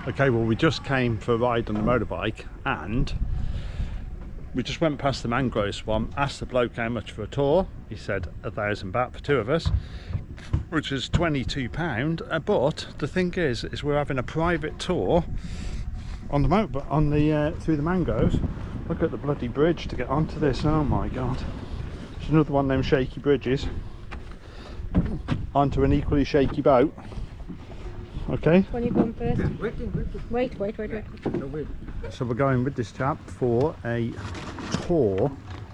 Okay, well, we just came for a ride on the motorbike and we just went past the mangrove swamp, asked the bloke how much for a tour. He said 1,000 baht for 2 of us, which is £22. But the thing is we're having a private tour on the through the mangroves. Look at the bloody bridge to get onto this. Oh my god, it's another one of them shaky bridges onto an equally shaky boat. Okay, When you going first? Wait. so we're going with this chap for a tour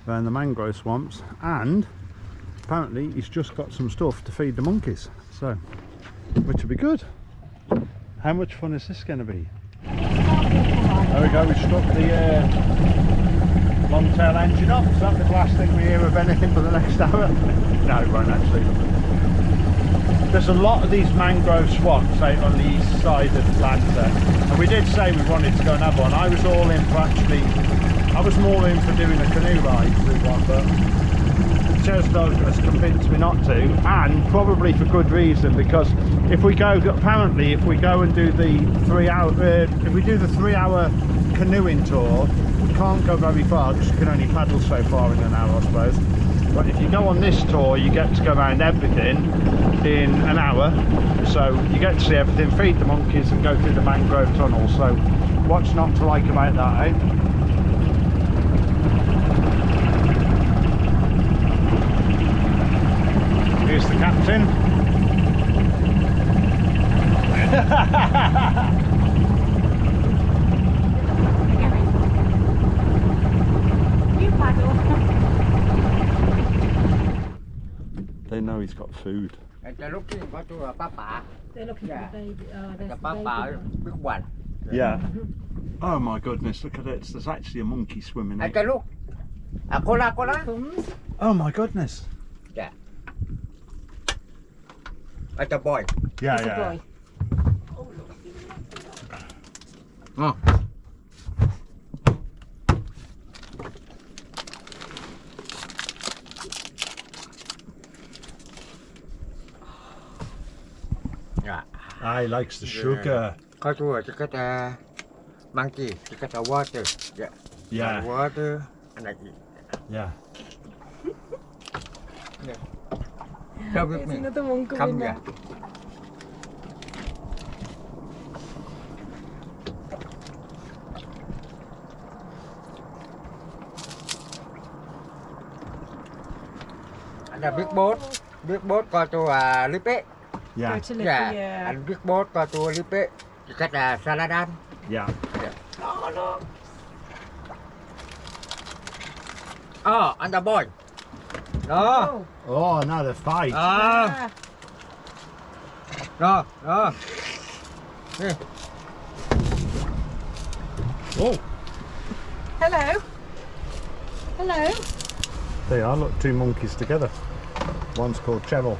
around the mangrove swamps, and apparently he's just got some stuff to feed the monkeys, so which will be good. How much fun is this going to be? There we go, we struck the long tail engine up, so that'll be the last thing we hear of anything for the next hour. No, it won't actually. There's a lot of these mangrove swamps out on the east side of Lanta, and we did say we wanted to go and have one. I was all in for I was more in for doing a canoe ride with one, but Chesdog has convinced me not to, and probably for good reason, because if we go and do the 3 hour, if we do the 3 hour canoeing tour, we can't go very far because you can only paddle so far in an hour, I suppose. But if you go on this tour, you get to go around everything in an hour, so you get to see everything, feed the monkeys and go through the mangrove tunnel. So what's not to like about that, eh? Here's the captain. You paddle. They know he's got food. They're looking for Papa. They're looking for the baby. The There's Papa, big one. Yeah. Oh my goodness, look at it. There's actually a monkey swimming in. Look. Kola. Comes. Oh my goodness. Yeah. It's a boy. Yeah, It's a yeah. boy. Oh. Yeah. Ah, he likes the sugar. Có chua to get a monkey, to get a water. Yeah. Yeah, Water and I eat. yeah. Come with There's me. another one Come coming here. now. And a big boat go to Lipe. Yeah, Go to Lippe, Yeah. yeah. And big boat go to Lipe. To get a Saladan. yeah. Oh, look. Oh, and the boy. No. Oh. Oh, now the fight. Ah. No. Here. Oh, Hello. Hello. they are, look, 2 monkeys together. One's called Cheryl.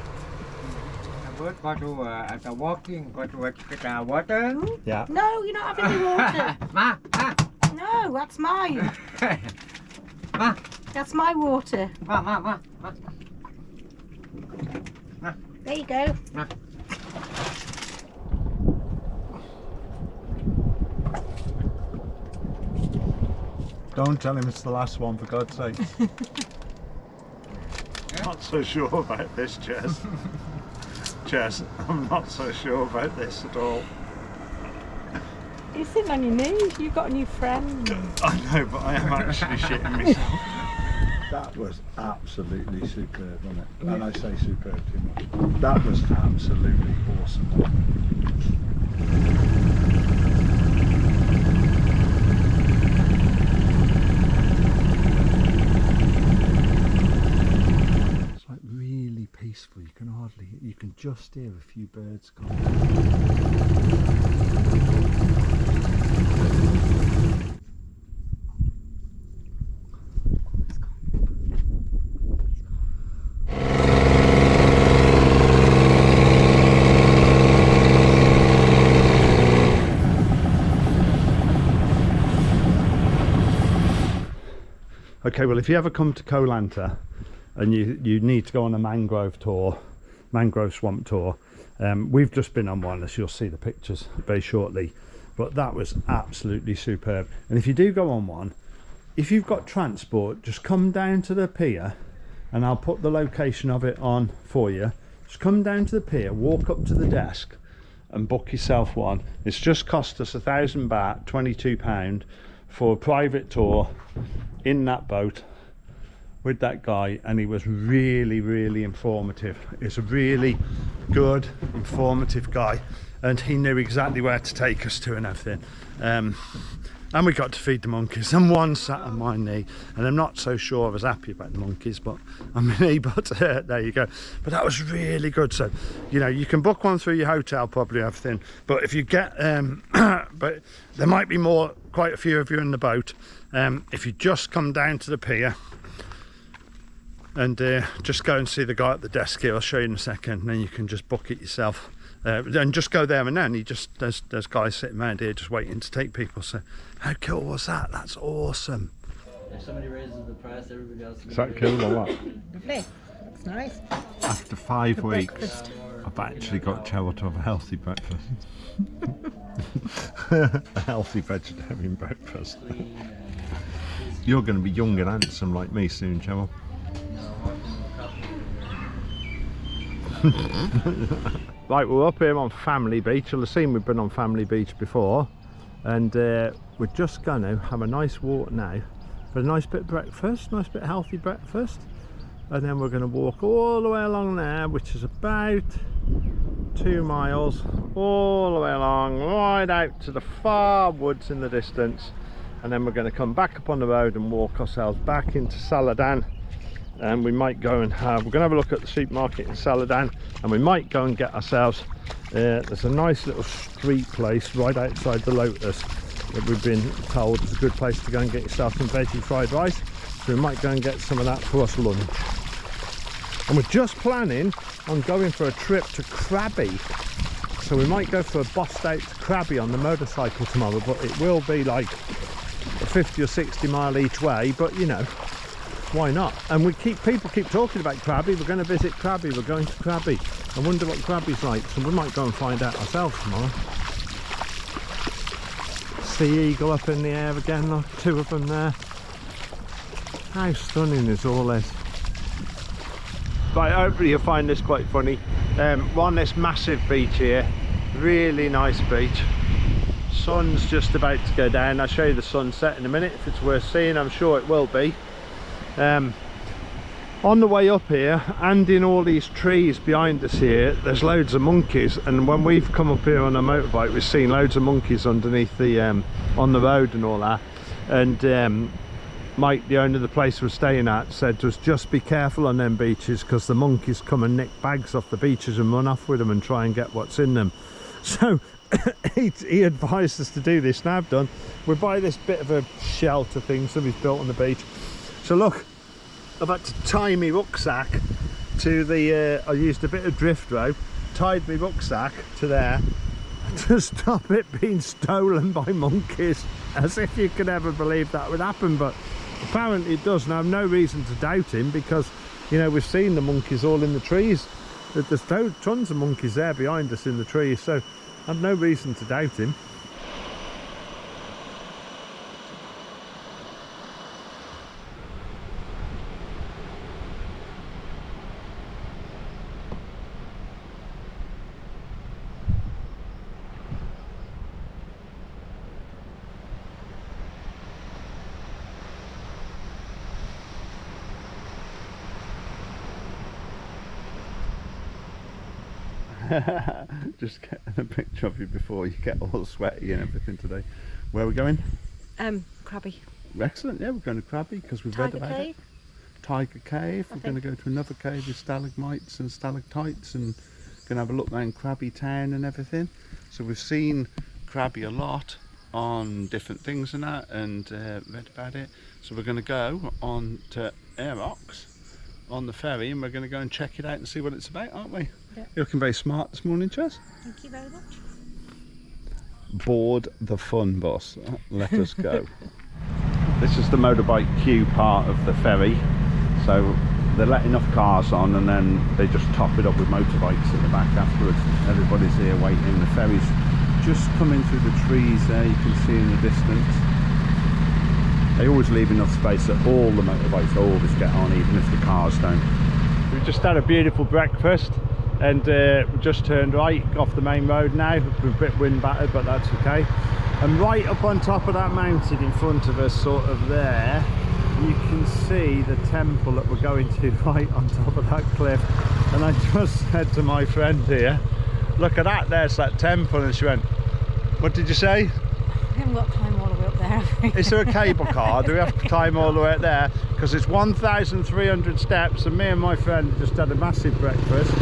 The boat go to the walking, go to get water. Yeah. No, you're not having the water. Ma. No, that's mine. Ma. That's my water. Ma. There you go. Don't tell him it's the last one, for God's sake. Not so sure about this, Jess. Jess, I'm not so sure about this at all. You're sitting on your knees. You've got a new friend. I know, but I am actually shitting myself. That was absolutely superb, wasn't it? And I say superb too much. That was absolutely awesome. It's like really peaceful. You can just hear a few birds calling. Okay, well, if you ever come to Koh Lanta and you need to go on a mangrove swamp tour, We've just been on one, as you'll see the pictures very shortly, but that was absolutely superb. And if you do go on one, if you've got transport, just come down to the pier, and I'll put the location of it on for you. Just come down to the pier, walk up to the desk and book yourself one. It's just cost us 1,000 baht, £22, for a private tour in that boat with that guy, and he was really informative. He's a really good, informative guy, and he knew exactly where to take us to and everything. And we got to feed the monkeys, and one sat on my knee, and I'm not so sure I was happy about the monkeys, but on my knee, but there you go. But that was really good. So, you know, you can book one through your hotel probably, everything, but if you get but there might be quite a few of you in the boat. If you just come down to the pier and just go and see the guy at the desk here, I'll show you in a second, and then you can just book it yourself. And just go there, and then there's guys sitting around here just waiting to take people. So how cool was that? That's awesome. If somebody raises the price, everybody else. Is that cool or what? Lovely. Looks nice. After 5 For weeks, breakfast. I've actually got Cheryl to have a healthy breakfast. A healthy vegetarian breakfast. You're going to be young and handsome like me soon, Cheryl. Right, we're up here on Family Beach. You'll have seen we've been on Family Beach before, and we're just going to have a nice walk now for a nice bit of breakfast, nice bit of healthy breakfast, and then we're going to walk all the way along there, which is about 2 miles, all the way along, right out to the far woods in the distance, and then we're going to come back up on the road and walk ourselves back into Saladan. And we might go and we're going to have a look at the supermarket in Saladan, and we might go and get ourselves, there's a nice little street place right outside the Lotus that we've been told is a good place to go and get yourself some veggie fried rice, so we might go and get some of that for us lunch. And we're just planning on going for a trip to Krabi, so we might go for a bust out to Krabi on the motorcycle tomorrow, but it will be like 50 or 60 mile each way, but you know, why not? And people keep talking about Krabi. We're going to visit Krabi, we're going to Krabi. I wonder what Krabi's like, so we might go and find out ourselves tomorrow. Sea eagle up in the air again, look, 2 of them there. How stunning is all this? Right, hopefully you'll find this quite funny. We're on this massive beach here, really nice beach. Sun's just about to go down. I'll show you the sunset in a minute if it's worth seeing. I'm sure it will be. On the way up here, and in all these trees behind us here, there's loads of monkeys, and when we've come up here on a motorbike, we've seen loads of monkeys underneath the on the road and all that. And Mike, the owner of the place we're staying at, said to us, just be careful on them beaches, because the monkeys come and nick bags off the beaches and run off with them and try and get what's in them. So he advised us to do this. Now I've done, we're by this bit of a shelter thing somebody's built on the beach. So look, I've had to tie my rucksack to the, I used a bit of drift rope, tied my rucksack to there to stop it being stolen by monkeys, as if you could ever believe that would happen, but apparently it does. And I have no reason to doubt him, because, you know, we've seen the monkeys all in the trees. There's tons of monkeys there behind us in the trees, so I have no reason to doubt him. Just getting a picture of you before you get all sweaty and everything today. Where are we going? Krabi. Excellent, yeah, we're going to Krabi because we've read about it. Tiger Cave. We're going to go to another cave with stalagmites and stalactites, and going to have a look around Krabi Town and everything. So we've seen Krabi a lot on different things and that, and read about it. So we're going to go on to Aerox on the ferry, and we're going to go and check it out and see what it's about, aren't we? Yeah. You're looking very smart this morning, Chess. Thank you very much. Board the fun bus. Let us go. This is the motorbike queue part of the ferry. So they let enough cars on, and then they just top it up with motorbikes in the back afterwards. Everybody's here waiting. The ferry's just coming through the trees there, you can see in the distance. They always leave enough space that all the motorbikes always get on, even if the cars don't. We've just had a beautiful breakfast, and just turned right off the main road now. We're a bit wind battered, but that's okay. And right up on top of that mountain in front of us, sort of there, you can see the temple that we're going to, right on top of that cliff. And I just said to my friend here, look at that, there's that temple. And she went, what did you say? I haven't got to climb all the way up there. Is there a cable car? Do we have to climb all the way up there? Because it's 1,300 steps, and me and my friend just had a massive breakfast.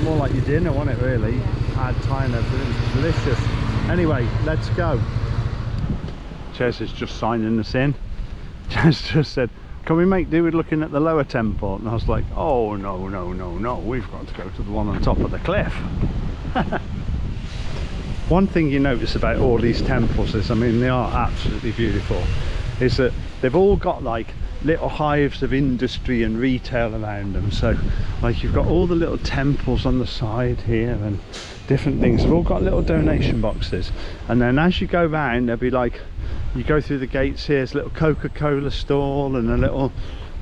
More like your dinner, wasn't it, really? Had Thai and everything. It was delicious. Anyway, let's go. Ches is just signing us in. Ches just said, can we make do with looking at the lower temple? And I was like, oh no, no, no, no, we've got to go to the one on top of the cliff. One thing you notice about all these temples is, I mean, they are absolutely beautiful, is that they've all got like little hives of industry and retail around them. So like you've got all the little temples on the side here and different things. They've all got little donation boxes, and then as you go round, there'll be like, you go through the gates here, there's a little Coca-Cola stall and a little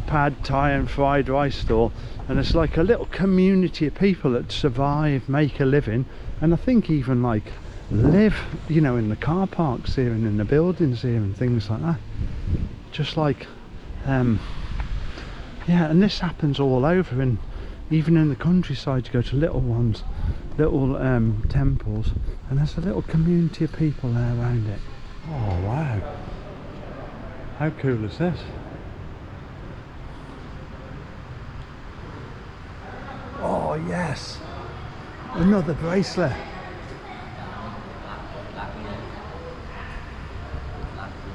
pad Thai and fried rice stall, and it's like a little community of people that survive, make a living, and I think even like live, you know, in the car parks here and in the buildings here and things like that. Just like yeah, and this happens all over, and even in the countryside you go to little ones, little temples, and there's a little community of people there around it. Oh wow, how cool is this? Oh yes, another bracelet.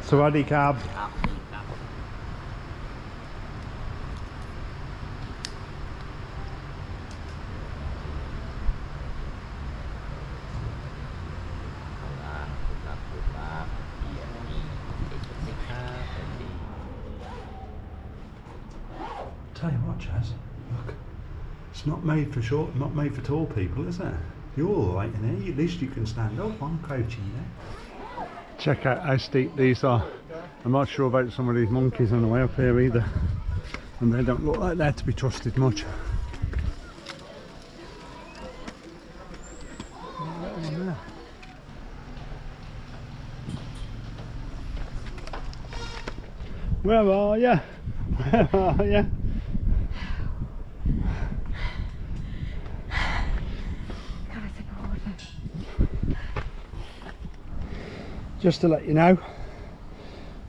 Sawadee Krab. Tell you what, Chaz, look, it's not made for short, not made for tall people, is it? You're all right in here. At least you can stand up. I'm crouching there. Check out how steep these are. I'm not sure about some of these monkeys on the way up here either, and they don't look like they're to be trusted much. Where are you? Where are you? Just to let you know,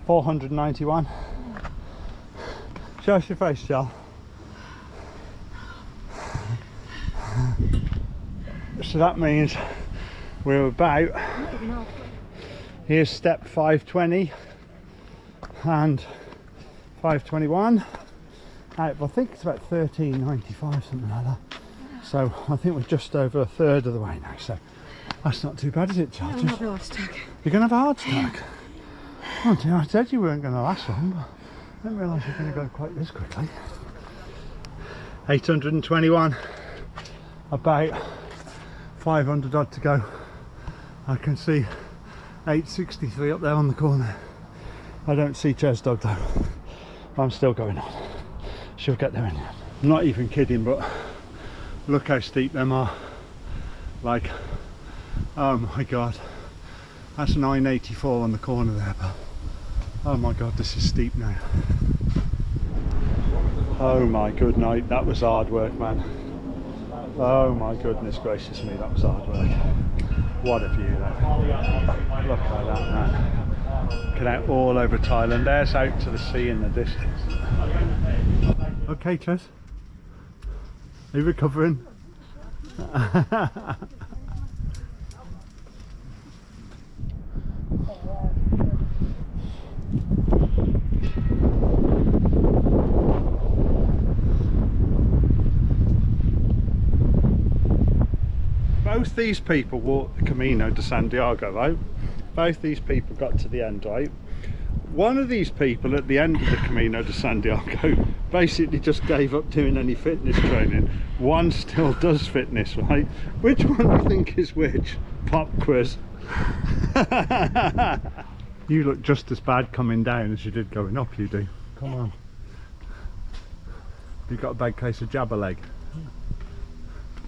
491. Show us your face, Shell. So that means we're about, here's step 520 and 521. I think it's about 1395, something like that. So I think we're just over a third of the way now. So that's not too bad, is it, Charles? I'm having a heart attack. You're going to have a heart attack? Oh dear, I said you weren't going to last long, but I didn't realise you're going to go quite this quickly. 821, about 500 odd to go. I can see 863 up there on the corner. I don't see Ches Dog though. I'm still going on. She'll get there in the end. I'm not even kidding, but look how steep them are. Like, oh my god, that's 984 on the corner there, but oh my god, this is steep now. Oh my good night, that was hard work, man. Oh my goodness gracious me, that was hard work. What a view though. Look at that, man. Looking out all over Thailand. There's out to the sea in the distance. Okay, Chess, are you recovering? Both these people walked the Camino de Santiago, right? Both these people got to the end, right? one of these people at the end of the Camino de Santiago basically just gave up doing any fitness training. One still does fitness, right? Which one do you think is which? Pop quiz. You look just as bad coming down as you did going up, you do. Come on. You've got a bad case of jabber leg.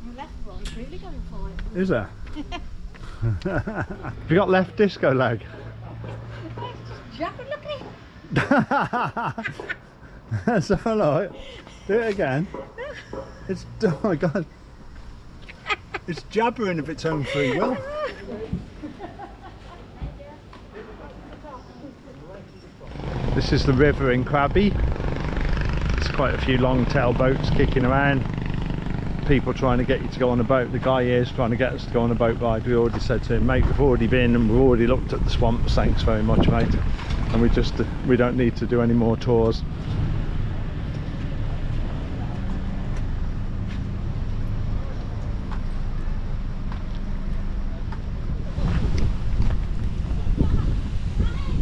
My left one's really going for it. Is there? Have you got left disco leg? Jabber looking. That's all right. Do it again. It's, oh my god. It's jabbering of its own free will. This is the river in Krabi. There's quite a few long tail boats kicking around. People trying to get you to go on a boat. The guy here is trying to get us to go on a boat ride. We already said to him, mate, we've already been and we've already looked at the swamps, thanks very much, mate. And we don't need to do any more tours.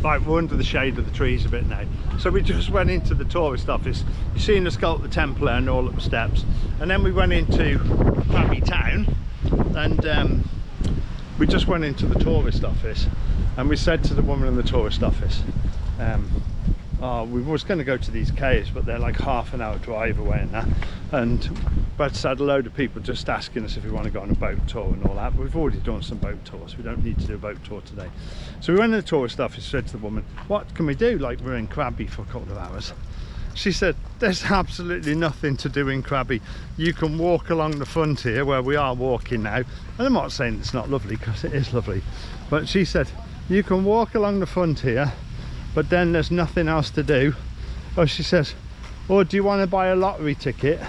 Right, we're under the shade of the trees a bit now. So we just went into the tourist office. You've seen us go up the temple and all up the steps. And then we went into Krabi Town and we just went into the tourist office and we said to the woman in the tourist office, oh, we was going to go to these caves, but they're like half an hour drive away and that. And but had a load of people just asking us if we want to go on a boat tour and all that. But we've already done some boat tours. We don't need to do a boat tour today. So we went to the tourist office, said to the woman, what can we do? Like, we're in Krabi for a couple of hours. She said, there's absolutely nothing to do in Krabi. You can walk along the frontier where we are walking now. And I'm not saying it's not lovely, because it is lovely. But she said, you can walk along the frontier, but then there's nothing else to do. Or she says, or do you want to buy a lottery ticket?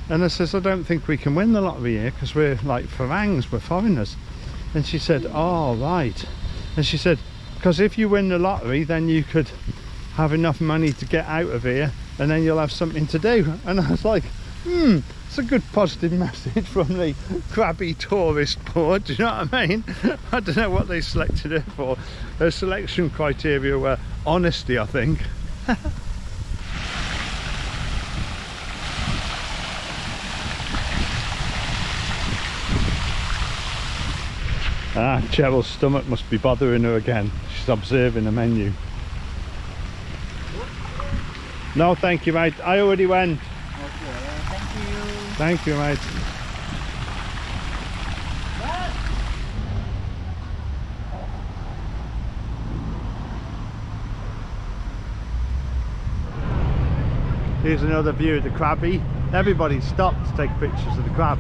And I says, I don't think we can win the lottery here because we're like Farangs, we're foreigners. And she said, oh right. And she said, because if you win the lottery, then you could have enough money to get out of here and then you'll have something to do. And I was like, it's a good positive message from the Krabi tourist board, do you know what I mean? I don't know what they selected it for. Their selection criteria were honesty, I think. Ah, Cheryl's stomach must be bothering her again. She's observing the menu. No, thank you, mate. I already went. Okay, thank you. Thank you, mate. Here's another view of the Krabi. Everybody stopped to take pictures of the crab.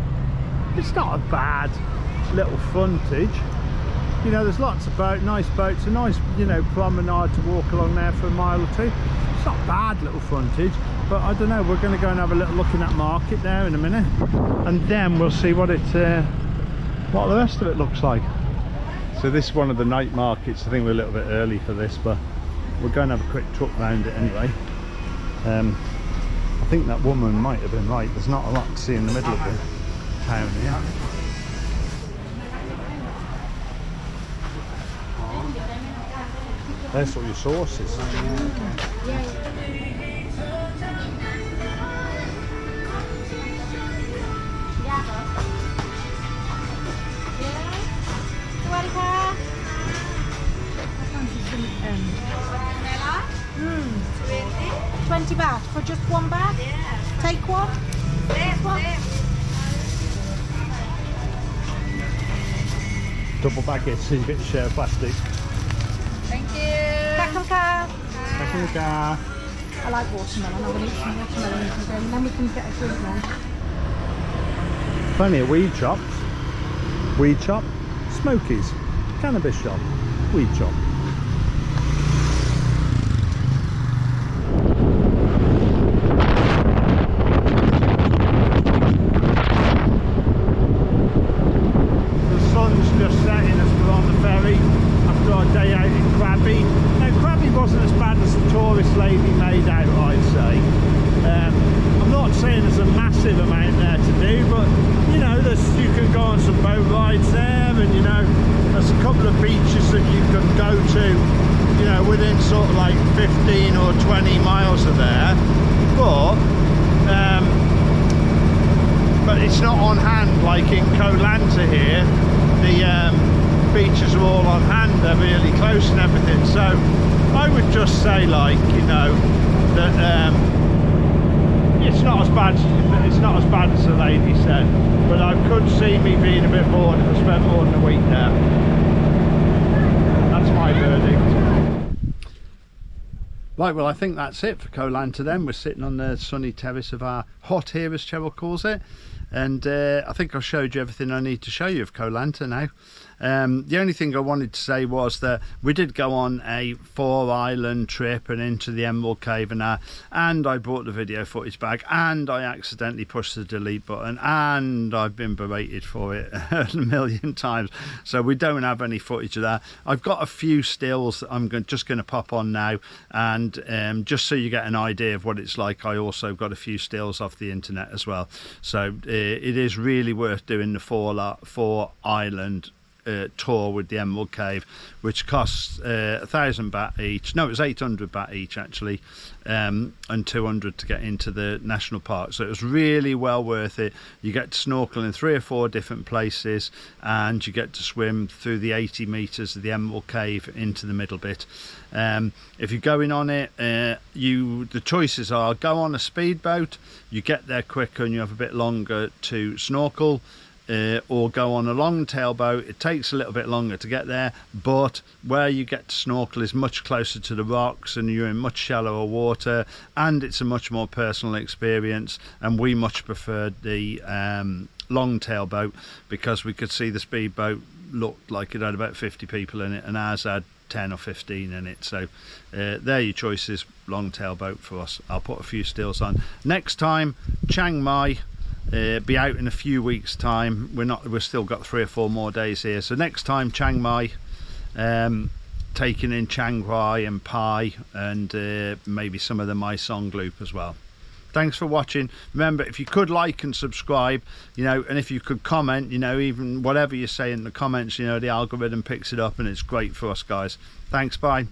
It's not a bad little frontage. You know, there's lots of nice boats, a nice, you know, promenade to walk along there for a mile or two. It's not bad little frontage, but I don't know, we're going to go and have a little look in that market there in a minute, and then we'll see what the rest of it looks like. So this is one of the night markets. I think we're a little bit early for this, but we're going to have a quick trip round it anyway. I think that woman might have been right. There's not a lot to see in the middle of the town here. There's all your sauces. $20 baht for just one bag? Yeah. Take one? Double bag it so you get your share of plastic. Thank you. Back on car. Back in the car. I like watermelon. I'm going to eat some watermelon and then we can get a drink now. Plenty of weed shops. Weed shop. Smokies. Cannabis shop. Weed shop. know, within sort of like 15 or 20 miles of there, but it's not on hand like in Koh Lanta here. The beaches are all on hand, they're really close and everything. So I would just say, like, you know, that it's not as bad as the lady said, but I could see me being a bit bored if I spent more than a week there. That's my verdict. Right, well, I think that's it for Koh Lanta then. We're sitting on the sunny terrace of our hut here, as Cheryl calls it, and I think I've showed you everything I need to show you of Koh Lanta now. The only thing I wanted to say was that we did go on a 4-island trip and into the Emerald Cave and that, and I brought the video footage back, and I accidentally pushed the delete button, and I've been berated for it a million times, so we don't have any footage of that. I've got a few stills that I'm just going to pop on now, and just so you get an idea of what it's like, I also got a few stills off the internet as well. So it is really worth doing the 4-island tour with the Emerald Cave, which costs 1,000 baht each. No, it was 800 baht each actually, and 200 to get into the national park. So it was really well worth it. You get to snorkel in 3 or 4 different places, and you get to swim through the 80 meters of the Emerald Cave into the middle bit. If you're going on it, the choices are: go on a speedboat, you get there quicker and you have a bit longer to snorkel, or go on a long tail boat. It takes a little bit longer to get there, but where you get to snorkel is much closer to the rocks and you're in much shallower water, and it's a much more personal experience. And we much preferred the long tail boat, because we could see the speedboat looked like it had about 50 people in it, and ours had 10 or 15 in it. So there are your choices. Long tail boat for us. I'll put a few stills on next time. Chiang Mai, be out in a few weeks time. We've still got 3 or 4 more days here. So next time, Chiang Mai, taking in Chiang Rai and Pai, and maybe some of the Mai Song loop as well. Thanks for watching. Remember, if you could like and subscribe, you know, and if you could comment, you know, even whatever you say in the comments, you know, the algorithm picks it up, and it's great for us guys. Thanks, bye.